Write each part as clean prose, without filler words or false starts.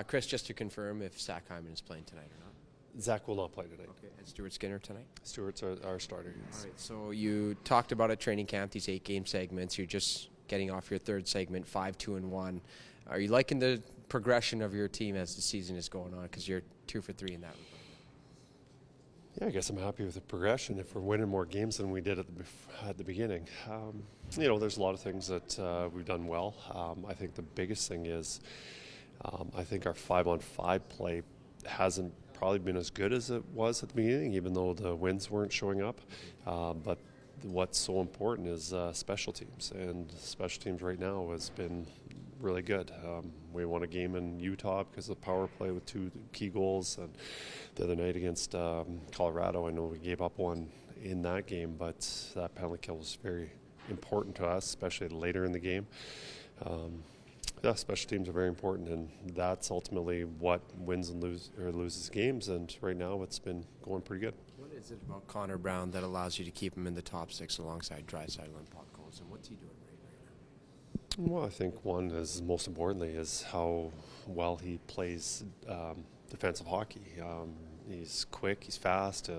Kris, just to confirm if Zach Hyman is playing tonight or not. Zach will not play tonight. Okay, and Stuart Skinner tonight? Stuart's our starter. Yes. All right, so you talked about at training camp, these 8-game segments. You're just getting off your third segment, 5-2-1. Are you liking the progression of your team as the season is going on? Because you're 2 for 3 in that regard. Yeah, I guess I'm happy with the progression. If we're winning more games than we did at the beginning, there's a lot of things that we've done well. I think the biggest thing is I think our 5-on-5 play hasn't probably been as good as it was at the beginning, even though the wins weren't showing up. But what's so important is special teams, and special teams right now has been really good. We won a game in Utah because of the power play with 2 key goals, and the other night against Colorado, I know we gave up one in that game, but that penalty kill was very important to us, especially later in the game. Special teams are very important, and that's ultimately what wins and loses games, and right now it's been going pretty good. What is it about Connor Brown that allows you to keep him in the top 6 alongside Draisaitl and Podkolzin, and what's he doing right now? Well, I think one is, most importantly, is how well he plays defensive hockey. He's quick, he's fast,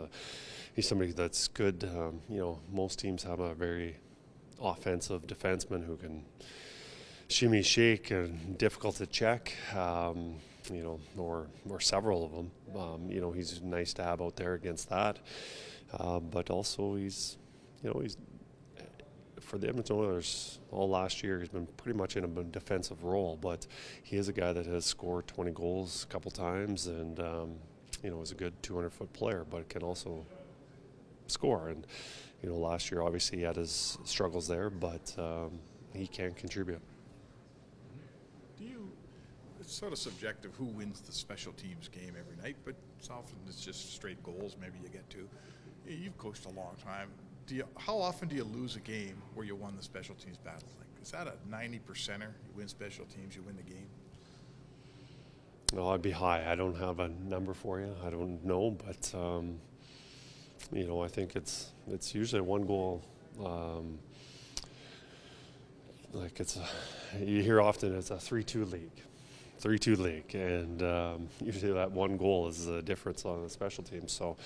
he's somebody that's good. Most teams have a very offensive defenseman who can shimmy, shake, and difficult to check, or several of them. He's nice to have out there against that. But also he's for the Edmonton Oilers all last year, he's been pretty much in a defensive role, but he is a guy that has scored 20 goals a couple times, and is a good 200-foot player, but can also score. And last year obviously he had his struggles there, but he can contribute. It's sort of subjective who wins the special teams game every night, but it's just straight goals maybe you get to. You've coached a long time. How often do you lose a game where you won the special teams battle? Like, is that a 90%er? You win special teams, you win the game? No, I'd be high. I don't have a number for you. I don't know, but I think it's usually one goal. You hear often it's a 3-2 league. 3-2 league, and usually that one goal is the difference on the special team. So,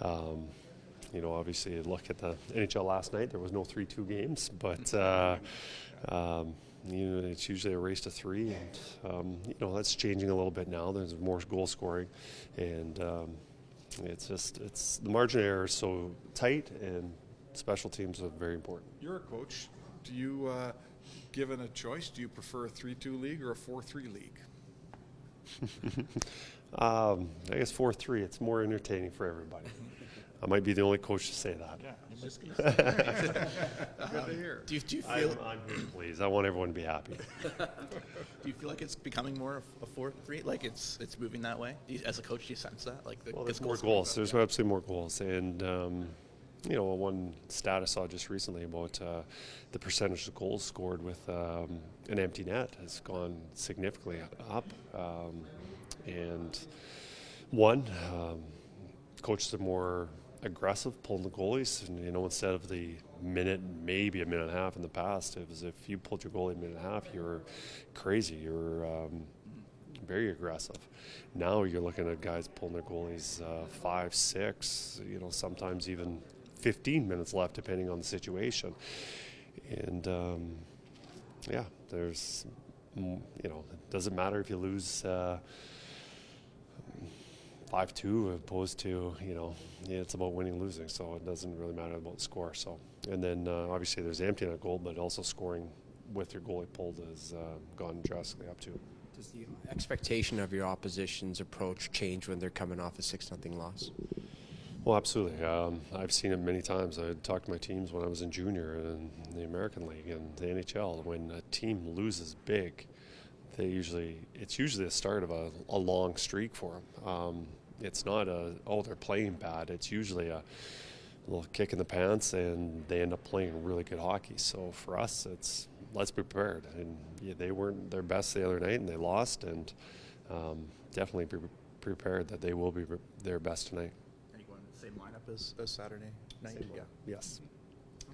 obviously, look at the NHL last night. There was no 3-2 games, but it's usually a race to 3, and that's changing a little bit now. There's more goal scoring, and it's the margin of error is so tight, and special teams are very important. You're a coach. Do you? Given a choice, do you prefer a 3-2 league or a 4-3 league? I guess 4-3. It's more entertaining for everybody. I might be the only coach to say that. Yeah, I'm just going to say that. Good to hear. Do you feel? I'm here, please. I want everyone to be happy. Do you feel like it's becoming more of a 4-3? Like it's moving that way? As a coach, do you sense that? There's more goals. There's absolutely more goals, and. One stat I saw just recently about the percentage of goals scored with an empty net has gone significantly up. And coaches are more aggressive pulling the goalies. And, instead of the minute, maybe a minute and a half in the past, it was if you pulled your goalie a minute and a half, you were crazy. You were very aggressive. Now you're looking at guys pulling their goalies 5, 6, sometimes even 15 minutes left, depending on the situation. And, there's, it doesn't matter if you lose 5-2 opposed to, it's about winning and losing, so it doesn't really matter about the score. So, and then obviously there's empty net goal, but also scoring with your goalie pulled has gone drastically up too. Does the expectation of your opposition's approach change when they're coming off a 6-0 loss? Well, absolutely. I've seen it many times. I talked to my teams when I was in junior and in the American League and the NHL. When a team loses big, it's usually the start of a long streak for them. It's not they're playing bad. It's usually a little kick in the pants, and they end up playing really good hockey. So for us, it's let's be prepared. And they weren't their best the other night, and they lost. And definitely be prepared that they will be their best tonight. Are you going to the same lineup as Saturday night? Same lineup. Yes.